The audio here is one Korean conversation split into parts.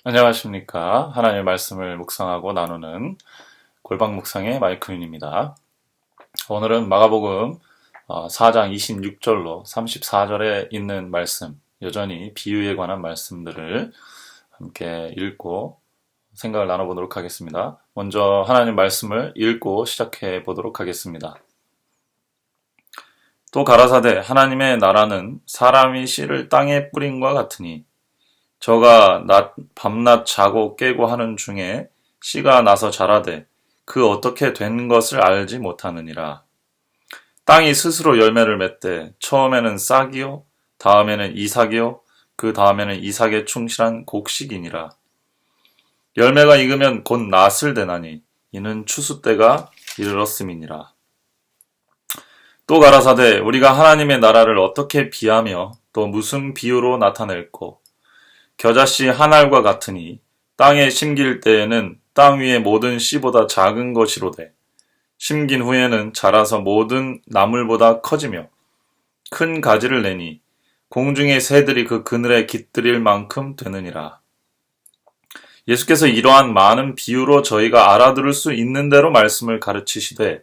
안녕하십니까. 하나님의 말씀을 묵상하고 나누는 골방 묵상의 마이클윤입니다. 오늘은 마가복음 4장 26절로 34절에 있는 말씀, 여전히 비유에 관한 말씀들을 함께 읽고 생각을 나눠보도록 하겠습니다. 먼저 하나님 말씀을 읽고 시작해 보도록 하겠습니다. 또 가라사대 하나님의 나라는 사람이 씨를 땅에 뿌림과 같으니 저가 밤낮 자고 깨고 하는 중에 씨가 나서 자라되 그 어떻게 된 것을 알지 못하느니라. 땅이 스스로 열매를 맺되 처음에는 싹이요 다음에는 이삭이요 그 다음에는 이삭에 충실한 곡식이니라. 열매가 익으면 곧 낫을 대나니 이는 추수 때가 이르렀음이니라. 또 가라사대 우리가 하나님의 나라를 어떻게 비하며 또 무슨 비유로 나타낼꼬. 겨자씨 한 알과 같으니 땅에 심길 때에는 땅 위의 모든 씨보다 작은 것이로되 심긴 후에는 자라서 모든 나물보다 커지며 큰 가지를 내니 공중의 새들이 그 그늘에 깃들일 만큼 되느니라. 예수께서 이러한 많은 비유로 저희가 알아들을 수 있는 대로 말씀을 가르치시되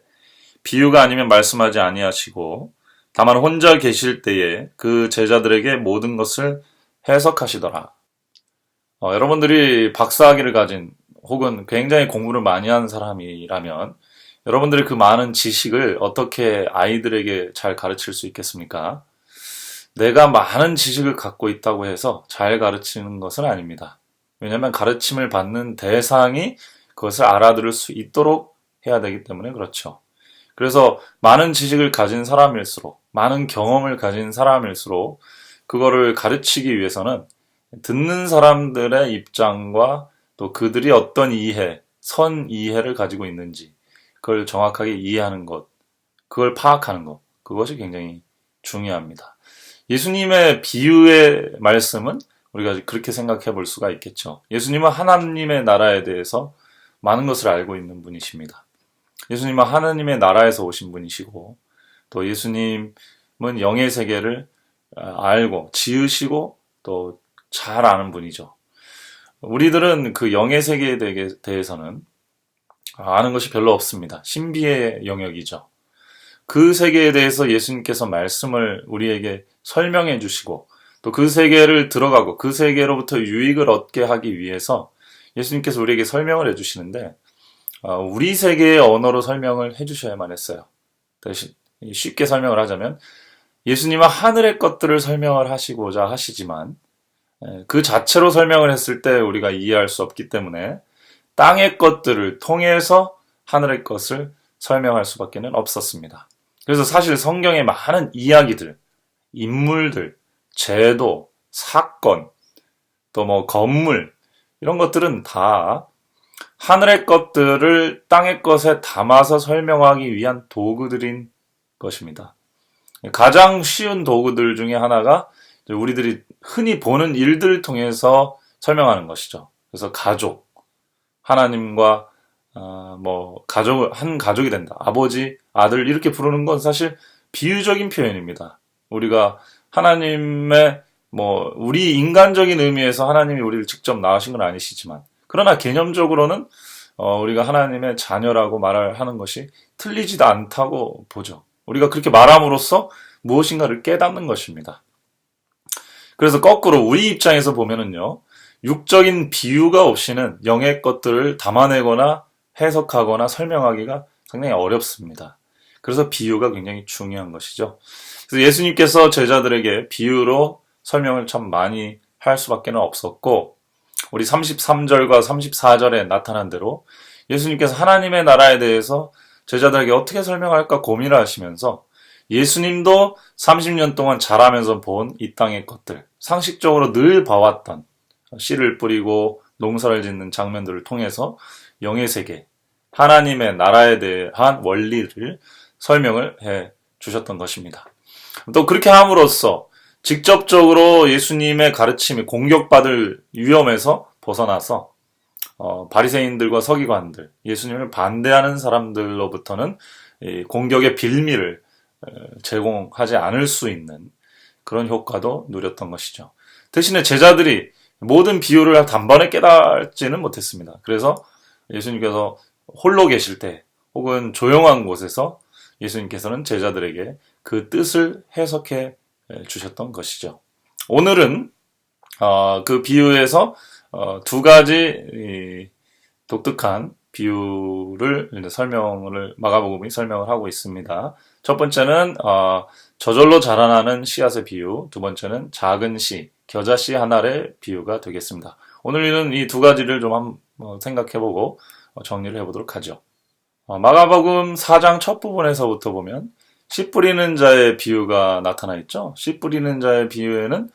비유가 아니면 말씀하지 아니하시고 다만 혼자 계실 때에 그 제자들에게 모든 것을 해석하시더라. 여러분들이 박사학위를 가진 혹은 굉장히 공부를 많이 한 사람이라면 여러분들이 그 많은 지식을 어떻게 아이들에게 잘 가르칠 수 있겠습니까? 내가 많은 지식을 갖고 있다고 해서 잘 가르치는 것은 아닙니다. 왜냐하면 가르침을 받는 대상이 그것을 알아들을 수 있도록 해야 되기 때문에 그렇죠. 그래서 많은 지식을 가진 사람일수록, 많은 경험을 가진 사람일수록 그거를 가르치기 위해서는 듣는 사람들의 입장과 또 그들이 어떤 이해, 선 이해를 가지고 있는지 그걸 정확하게 이해하는 것, 그걸 파악하는 것, 그것이 굉장히 중요합니다. 예수님의 비유의 말씀은 우리가 그렇게 생각해 볼 수가 있겠죠. 예수님은 하나님의 나라에 대해서 많은 것을 알고 있는 분이십니다. 예수님은 하나님의 나라에서 오신 분이시고 또 예수님은 영의 세계를 알고 지으시고 또 잘 아는 분이죠. 우리들은 그 영의 세계에 대해서는 아는 것이 별로 없습니다. 신비의 영역이죠. 그 세계에 대해서 예수님께서 말씀을 우리에게 설명해 주시고 또 그 세계를 들어가고 그 세계로부터 유익을 얻게 하기 위해서 예수님께서 우리에게 설명을 해 주시는데 우리 세계의 언어로 설명을 해 주셔야만 했어요. 대신 쉽게 설명을 하자면 예수님은 하늘의 것들을 설명을 하시고자 하시지만 그 자체로 설명을 했을 때 우리가 이해할 수 없기 때문에 땅의 것들을 통해서 하늘의 것을 설명할 수밖에 없었습니다. 그래서 사실 성경의 많은 이야기들, 인물들, 제도, 사건, 또 뭐 건물 이런 것들은 다 하늘의 것들을 땅의 것에 담아서 설명하기 위한 도구들인 것입니다. 가장 쉬운 도구들 중에 하나가 우리들이 흔히 보는 일들을 통해서 설명하는 것이죠. 그래서 가족, 하나님과 한 가족이 된다. 아버지, 아들 이렇게 부르는 건 사실 비유적인 표현입니다. 우리가 하나님의 우리 인간적인 의미에서 하나님이 우리를 직접 낳으신 건 아니시지만 그러나 개념적으로는 우리가 하나님의 자녀라고 말하는 것이 틀리지도 않다고 보죠. 우리가 그렇게 말함으로써 무엇인가를 깨닫는 것입니다. 그래서 거꾸로 우리 입장에서 보면은요, 육적인 비유가 없이는 영의 것들을 담아내거나 해석하거나 설명하기가 상당히 어렵습니다. 그래서 비유가 굉장히 중요한 것이죠. 그래서 예수님께서 제자들에게 비유로 설명을 참 많이 할 수밖에 없었고, 우리 33절과 34절에 나타난 대로 예수님께서 하나님의 나라에 대해서 제자들에게 어떻게 설명할까 고민을 하시면서 예수님도 30년 동안 자라면서 본 이 땅의 것들, 상식적으로 늘 봐왔던 씨를 뿌리고 농사를 짓는 장면들을 통해서 영의 세계, 하나님의 나라에 대한 원리를 설명을 해 주셨던 것입니다. 또 그렇게 함으로써 직접적으로 예수님의 가르침이 공격받을 위험에서 벗어나서 바리새인들과 서기관들, 예수님을 반대하는 사람들로부터는 공격의 빌미를 제공하지 않을 수 있는 그런 효과도 누렸던 것이죠. 대신에 제자들이 모든 비유를 단번에 깨닫지는 못했습니다. 그래서 예수님께서 홀로 계실 때 혹은 조용한 곳에서 예수님께서는 제자들에게 그 뜻을 해석해 주셨던 것이죠. 오늘은 그 비유에서 두 가지 독특한 비유를 마가복음이 설명을 하고 있습니다. 첫 번째는 저절로 자라나는 씨앗의 비유, 두 번째는 작은 씨, 겨자씨 하나의 비유가 되겠습니다. 오늘은 이 두 가지를 좀 생각해보고 정리를 해보도록 하죠. 마가복음 4장 첫 부분에서부터 보면 씨 뿌리는 자의 비유가 나타나 있죠. 씨 뿌리는 자의 비유에는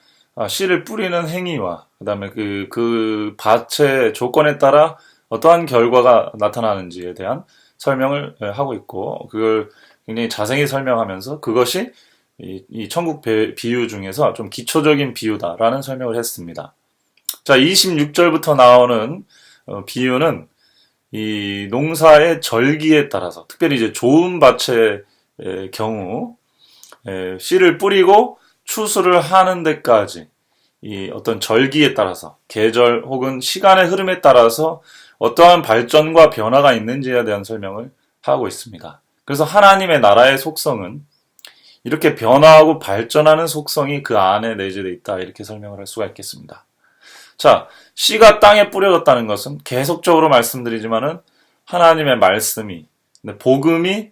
씨를 뿌리는 행위와 그 다음에 그 밭의 조건에 따라 어떠한 결과가 나타나는지에 대한 설명을 하고 있고, 그걸 굉장히 자세히 설명하면서 그것이 이 천국 비유 중에서 좀 기초적인 비유다라는 설명을 했습니다. 자, 26절부터 나오는 비유는 이 농사의 절기에 따라서, 특별히 이제 좋은 밭의 경우 씨를 뿌리고 추수를 하는 데까지 이 어떤 절기에 따라서, 계절 혹은 시간의 흐름에 따라서 어떠한 발전과 변화가 있는지에 대한 설명을 하고 있습니다. 그래서 하나님의 나라의 속성은 이렇게 변화하고 발전하는 속성이 그 안에 내재되어 있다, 이렇게 설명을 할 수가 있겠습니다. 자, 씨가 땅에 뿌려졌다는 것은 계속적으로 말씀드리지만은 하나님의 말씀이, 복음이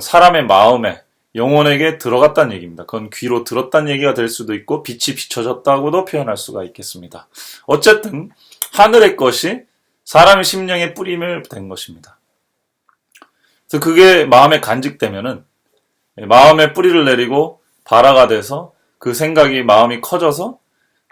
사람의 마음에, 영혼에게 들어갔다는 얘기입니다. 그건 귀로 들었다는 얘기가 될 수도 있고 빛이 비춰졌다고도 표현할 수가 있겠습니다. 어쨌든 하늘의 것이 사람의 심령에 뿌림을 된 것입니다. 그래서 그게 마음에 간직되면은 마음에 뿌리를 내리고 발화가 돼서 그 생각이 마음이 커져서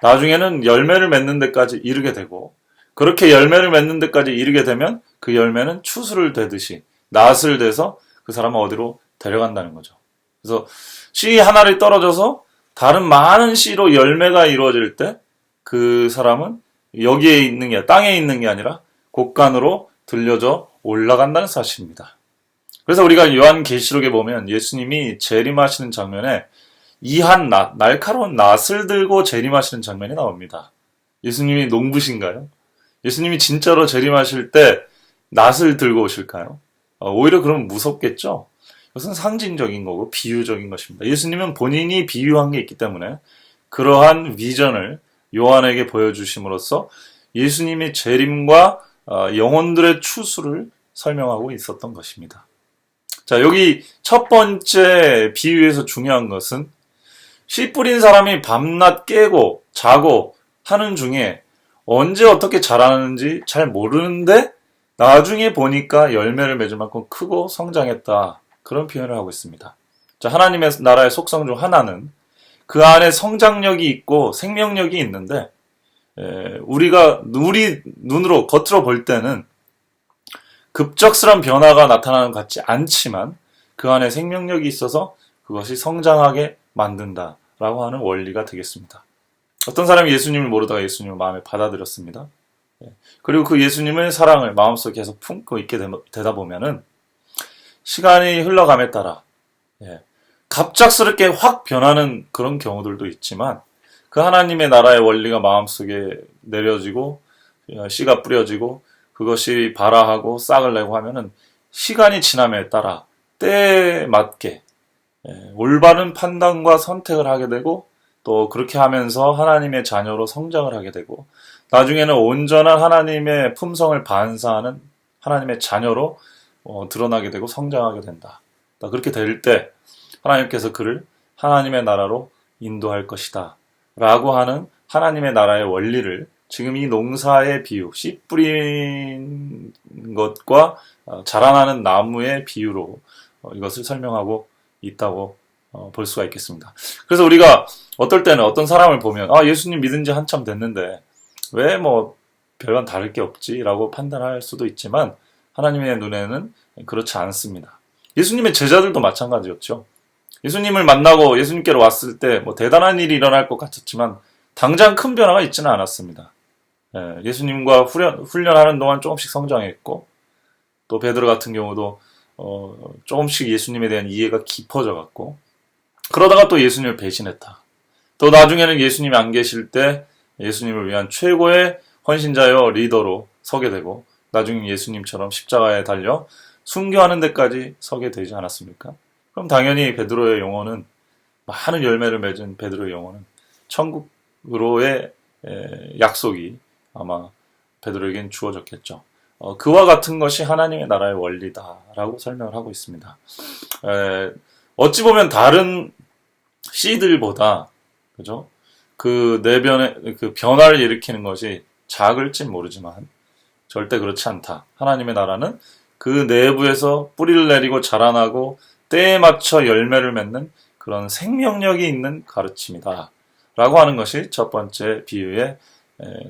나중에는 열매를 맺는 데까지 이르게 되고, 그렇게 열매를 맺는 데까지 이르게 되면 그 열매는 추수를 되듯이 낫을 돼서 그 사람은 어디로 데려간다는 거죠. 그래서 씨 하나를 떨어져서 다른 많은 씨로 열매가 이루어질 때 그 사람은 여기에 있는 게, 땅에 있는 게 아니라 곳간으로 들려져 올라간다는 사실입니다. 그래서 우리가 요한계시록에 보면 예수님이 재림하시는 장면에 이한 낫, 날카로운 낫을 들고 재림하시는 장면이 나옵니다. 예수님이 농부신가요? 예수님이 진짜로 재림하실 때 낫을 들고 오실까요? 오히려 그러면 무섭겠죠? 이것은 상징적인 거고 비유적인 것입니다. 예수님은 본인이 비유한 게 있기 때문에 그러한 비전을 요한에게 보여주심으로써 예수님의 재림과 영혼들의 추수를 설명하고 있었던 것입니다. 자, 여기 첫 번째 비유에서 중요한 것은 씨 뿌린 사람이 밤낮 깨고 자고 하는 중에 언제 어떻게 자라는지 잘 모르는데 나중에 보니까 열매를 맺을 만큼 크고 성장했다, 그런 표현을 하고 있습니다. 자, 하나님의 나라의 속성 중 하나는 그 안에 성장력이 있고 생명력이 있는데 우리 눈으로 겉으로 볼 때는 급작스러운 변화가 나타나는 것 같지 않지만 그 안에 생명력이 있어서 그것이 성장하게 만든다라고 하는 원리가 되겠습니다. 어떤 사람이 예수님을 모르다가 예수님을 마음에 받아들였습니다. 그리고 그 예수님의 사랑을 마음속에 계속 품고 있게 되다 보면은 시간이 흘러감에 따라 갑작스럽게 확 변하는 그런 경우들도 있지만, 그 하나님의 나라의 원리가 마음속에 내려지고 씨가 뿌려지고 그것이 발화하고 싹을 내고 하면은 시간이 지남에 따라 때에 맞게 올바른 판단과 선택을 하게 되고, 또 그렇게 하면서 하나님의 자녀로 성장을 하게 되고, 나중에는 온전한 하나님의 품성을 반사하는 하나님의 자녀로 드러나게 되고 성장하게 된다. 그렇게 될 때 하나님께서 그를 하나님의 나라로 인도할 것이다 라고 하는 하나님의 나라의 원리를 지금 이 농사의 비유, 씨 뿌린 것과 자라나는 나무의 비유로 이것을 설명하고 있다고 볼 수가 있겠습니다. 그래서 우리가 어떨 때는 어떤 사람을 보면 예수님 믿은 지 한참 됐는데 왜 별반 다를 게 없지 라고 판단할 수도 있지만, 하나님의 눈에는 그렇지 않습니다. 예수님의 제자들도 마찬가지였죠. 예수님을 만나고 예수님께로 왔을 때 대단한 일이 일어날 것 같았지만 당장 큰 변화가 있지는 않았습니다. 예수님과 훈련하는 동안 조금씩 성장했고, 또 베드로 같은 경우도 조금씩 예수님에 대한 이해가 깊어져 갔고, 그러다가 또 예수님을 배신했다. 또 나중에는 예수님이 안 계실 때 예수님을 위한 최고의 헌신자여 리더로 서게 되고 나중에 예수님처럼 십자가에 달려 순교하는 데까지 서게 되지 않았습니까? 그럼 당연히 베드로의 영혼은 많은 열매를 맺은 베드로의 영혼은 천국으로의 약속이 아마 베드로에겐 주어졌겠죠. 그와 같은 것이 하나님의 나라의 원리다라고 설명을 하고 있습니다. 어찌 보면 다른 씨들보다 그죠? 그 내변의 그 변화를 일으키는 것이 작을진 모르지만 절대 그렇지 않다. 하나님의 나라는 그 내부에서 뿌리를 내리고 자라나고 때에 맞춰 열매를 맺는 그런 생명력이 있는 가르침이다. 라고 하는 것이 첫 번째 비유의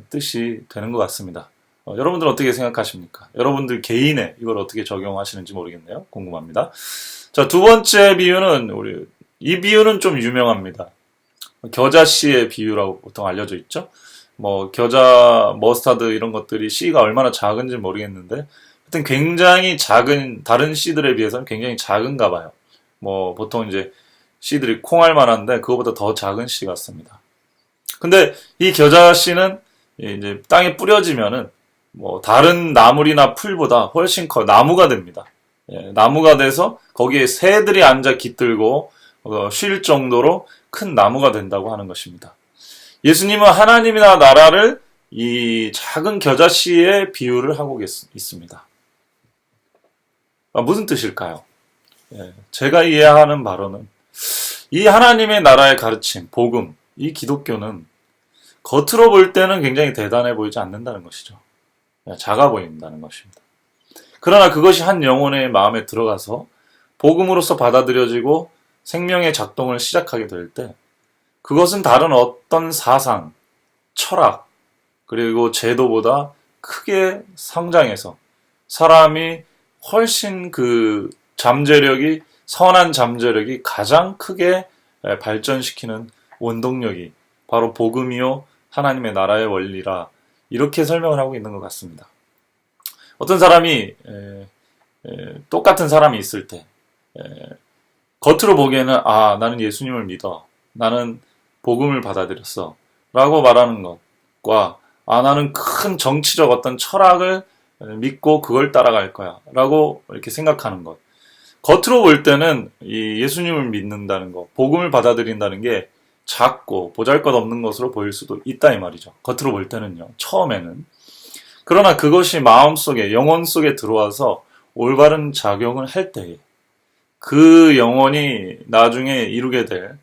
뜻이 되는 것 같습니다. 여러분들 어떻게 생각하십니까? 여러분들 개인에 이걸 어떻게 적용하시는지 모르겠네요. 궁금합니다. 자, 두 번째 비유는 이 비유는 좀 유명합니다. 겨자씨의 비유라고 보통 알려져 있죠. 겨자, 머스타드 이런 것들이 씨가 얼마나 작은지 모르겠는데 하여튼 굉장히 작은 다른 씨들에 비해서는 굉장히 작은가 봐요. 보통 이제 씨들이 콩알 만한데 그거보다 더 작은 씨 같습니다. 근데 이 겨자씨는 이제 땅에 뿌려지면은 다른 나물이나 풀보다 훨씬 나무가 됩니다. 나무가 돼서 거기에 새들이 앉아 깃들고 쉴 정도로 큰 나무가 된다고 하는 것입니다. 예수님은 하나님이나 나라를 이 작은 겨자씨에 비유를 하고 있습니다. 무슨 뜻일까요? 제가 이해하는 바로는 이 하나님의 나라의 가르침, 복음, 이 기독교는 겉으로 볼 때는 굉장히 대단해 보이지 않는다는 것이죠. 작아 보인다는 것입니다. 그러나 그것이 한 영혼의 마음에 들어가서 복음으로서 받아들여지고 생명의 작동을 시작하게 될 때 그것은 다른 어떤 사상, 철학, 그리고 제도보다 크게 성장해서 사람이 훨씬 그 선한 잠재력이 가장 크게 발전시키는 원동력이 바로 복음이요 하나님의 나라의 원리라 이렇게 설명을 하고 있는 것 같습니다. 어떤 사람이 똑같은 사람이 있을 때 겉으로 보기에는 나는 예수님을 믿어, 나는 복음을 받아들였어 라고 말하는 것과 나는 큰 정치적 어떤 철학을 믿고 그걸 따라갈 거야 라고 이렇게 생각하는 것, 겉으로 볼 때는 이 예수님을 믿는다는 것, 복음을 받아들인다는 게 작고 보잘것없는 것으로 보일 수도 있다 이 말이죠. 겉으로 볼 때는요, 처음에는. 그러나 그것이 마음속에, 영혼 속에 들어와서 올바른 작용을 할 때에 그 영혼이 나중에 이루게 될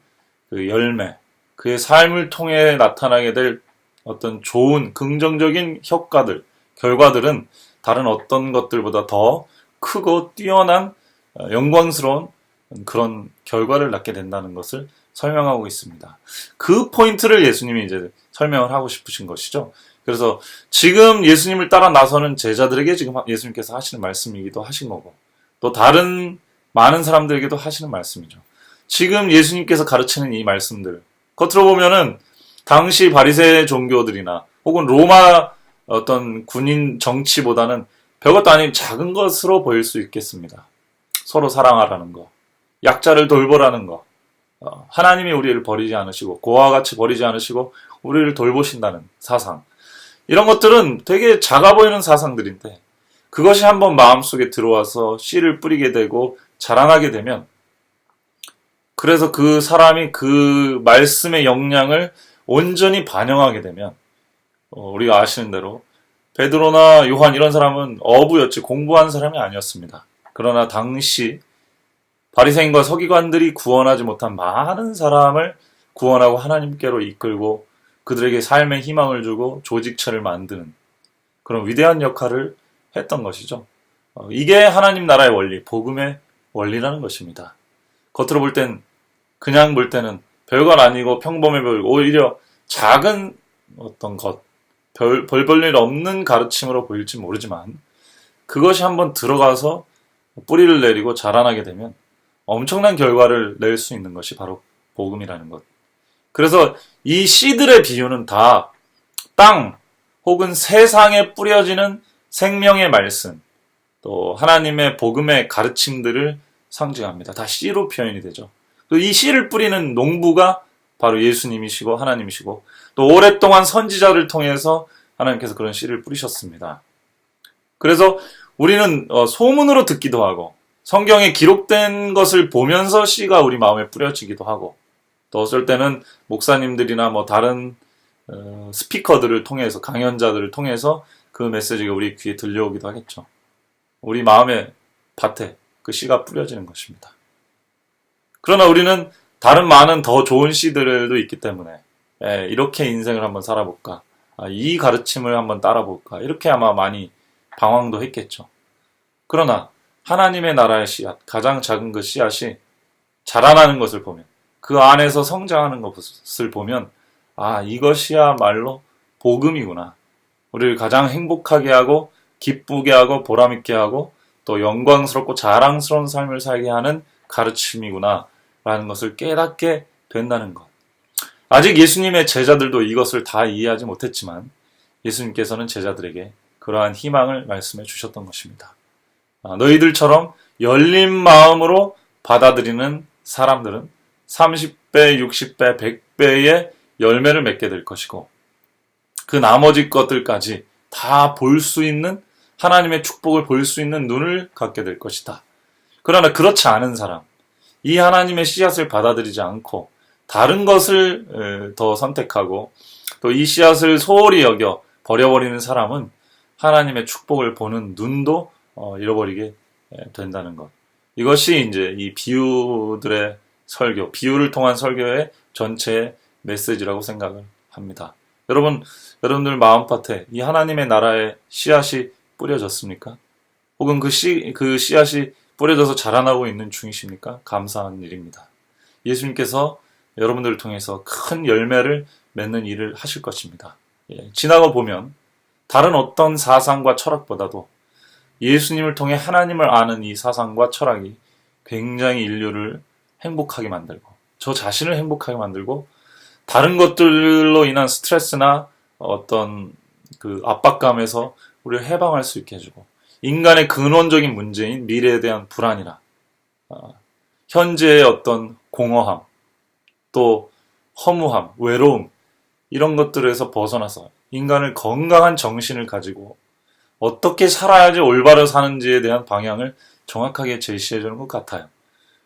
그 열매, 그의 삶을 통해 나타나게 될 어떤 좋은 긍정적인 효과들, 결과들은 다른 어떤 것들보다 더 크고 뛰어난 영광스러운 그런 결과를 낳게 된다는 것을 설명하고 있습니다. 그 포인트를 예수님이 이제 설명을 하고 싶으신 것이죠. 그래서 지금 예수님을 따라 나서는 제자들에게 지금 예수님께서 하시는 말씀이기도 하신 거고, 또 다른 많은 사람들에게도 하시는 말씀이죠. 지금 예수님께서 가르치는 이 말씀들, 겉으로 보면은 당시 바리새 종교들이나 혹은 로마 어떤 군인 정치보다는 별것도 아닌 작은 것으로 보일 수 있겠습니다. 서로 사랑하라는 거, 약자를 돌보라는 거, 하나님이 우리를 버리지 않으시고 고아와 같이 버리지 않으시고 우리를 돌보신다는 사상, 이런 것들은 되게 작아 보이는 사상들인데 그것이 한번 마음속에 들어와서 씨를 뿌리게 되고 자라나게 되면, 그래서 그 사람이 그 말씀의 영향을 온전히 반영하게 되면, 우리가 아시는 대로 베드로나 요한 이런 사람은 어부였지 공부한 사람이 아니었습니다. 그러나 당시 바리새인과 서기관들이 구원하지 못한 많은 사람을 구원하고 하나님께로 이끌고 그들에게 삶의 희망을 주고 조직체를 만드는 그런 위대한 역할을 했던 것이죠. 이게 하나님 나라의 원리, 복음의 원리라는 것입니다. 겉으로 그냥 볼 때는 별건 아니고 평범해 보이고 오히려 작은 어떤 것, 별 볼 일 없는 가르침으로 보일지 모르지만 그것이 한번 들어가서 뿌리를 내리고 자라나게 되면 엄청난 결과를 낼 수 있는 것이 바로 복음이라는 것. 그래서 이 씨들의 비유는 다 땅 혹은 세상에 뿌려지는 생명의 말씀, 또 하나님의 복음의 가르침들을 상징합니다. 다 씨로 표현이 되죠. 이 씨를 뿌리는 농부가 바로 예수님이시고 하나님이시고 또 오랫동안 선지자를 통해서 하나님께서 그런 씨를 뿌리셨습니다. 그래서 우리는 소문으로 듣기도 하고 성경에 기록된 것을 보면서 씨가 우리 마음에 뿌려지기도 하고 또 어쩔 때는 목사님들이나 뭐 다른 스피커들을 통해서 강연자들을 통해서 그 메시지가 우리 귀에 들려오기도 하겠죠. 우리 마음의 밭에 그 씨가 뿌려지는 것입니다. 그러나 우리는 다른 많은 더 좋은 씨들도 있기 때문에 이렇게 인생을 한번 살아볼까, 이 가르침을 한번 따라볼까 이렇게 아마 많이 방황도 했겠죠. 그러나 하나님의 나라의 씨앗, 가장 작은 그 씨앗이 자라나는 것을 보면 그 안에서 성장하는 것을 보면 이것이야말로 복음이구나. 우리를 가장 행복하게 하고 기쁘게 하고 보람있게 하고 또 영광스럽고 자랑스러운 삶을 살게 하는 가르침이구나 라는 것을 깨닫게 된다는 것. 아직 예수님의 제자들도 이것을 다 이해하지 못했지만 예수님께서는 제자들에게 그러한 희망을 말씀해 주셨던 것입니다. 너희들처럼 열린 마음으로 받아들이는 사람들은 30배, 60배, 100배의 열매를 맺게 될 것이고 그 나머지 것들까지 다 볼 수 있는 하나님의 축복을 볼 수 있는 눈을 갖게 될 것이다. 그러나 그렇지 않은 사람, 이 하나님의 씨앗을 받아들이지 않고 다른 것을 더 선택하고 또 이 씨앗을 소홀히 여겨 버려버리는 사람은 하나님의 축복을 보는 눈도 잃어버리게 된다는 것. 이것이 이제 이 비유들의 설교, 비유를 통한 설교의 전체 메시지라고 생각을 합니다. 여러분들 마음밭에 이 하나님의 나라의 씨앗이 뿌려졌습니까? 혹은 그 씨앗이 뿌려져서 자라나고 있는 중이십니까? 감사한 일입니다. 예수님께서 여러분들을 통해서 큰 열매를 맺는 일을 하실 것입니다. 지나가 보면 다른 어떤 사상과 철학보다도 예수님을 통해 하나님을 아는 이 사상과 철학이 굉장히 인류를 행복하게 만들고 저 자신을 행복하게 만들고 다른 것들로 인한 스트레스나 어떤 그 압박감에서 우리를 해방할 수 있게 해주고 인간의 근원적인 문제인 미래에 대한 불안이나 현재의 어떤 공허함 또 허무함, 외로움 이런 것들에서 벗어나서 인간을 건강한 정신을 가지고 어떻게 살아야지 올바로 사는지에 대한 방향을 정확하게 제시해 주는 것 같아요.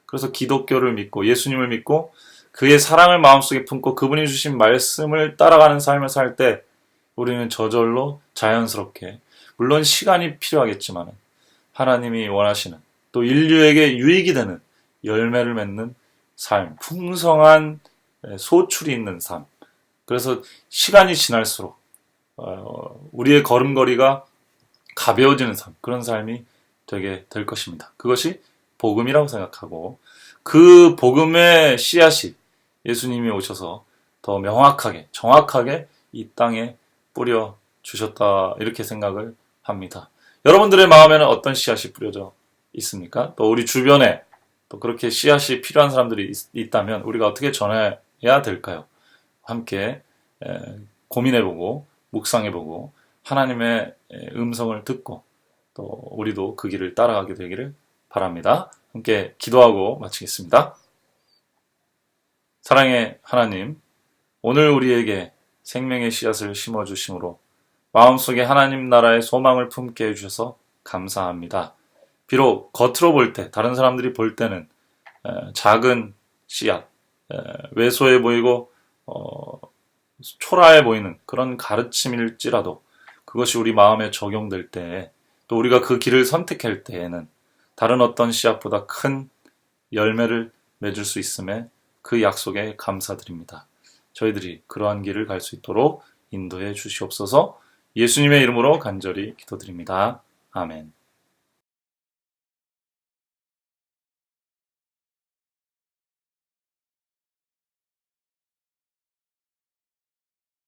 그래서 기독교를 믿고 예수님을 믿고 그의 사랑을 마음속에 품고 그분이 주신 말씀을 따라가는 삶을 살 때 우리는 저절로 자연스럽게 물론 시간이 필요하겠지만 하나님이 원하시는 또 인류에게 유익이 되는 열매를 맺는 삶, 풍성한 소출이 있는 삶. 그래서 시간이 지날수록 우리의 걸음걸이가 가벼워지는 삶, 그런 삶이 되게 될 것입니다. 그것이 복음이라고 생각하고 그 복음의 씨앗이 예수님이 오셔서 더 명확하게, 정확하게 이 땅에 뿌려 주셨다 이렇게 생각을 합니다. 여러분들의 마음에는 어떤 씨앗이 뿌려져 있습니까? 또 우리 주변에 또 그렇게 씨앗이 필요한 사람들이 있다면 우리가 어떻게 전해야 될까요? 함께 고민해보고 묵상해보고 하나님의 음성을 듣고 또 우리도 그 길을 따라가게 되기를 바랍니다. 함께 기도하고 마치겠습니다. 사랑의 하나님, 오늘 우리에게 생명의 씨앗을 심어주심으로 마음속에 하나님 나라의 소망을 품게 해주셔서 감사합니다. 비록 겉으로 볼 때, 다른 사람들이 볼 때는 작은 씨앗, 왜소해 보이고 초라해 보이는 그런 가르침일지라도 그것이 우리 마음에 적용될 때, 또 우리가 그 길을 선택할 때에는 다른 어떤 씨앗보다 큰 열매를 맺을 수 있음에 그 약속에 감사드립니다. 저희들이 그러한 길을 갈 수 있도록 인도해 주시옵소서. 예수님의 이름으로 간절히 기도드립니다. 아멘.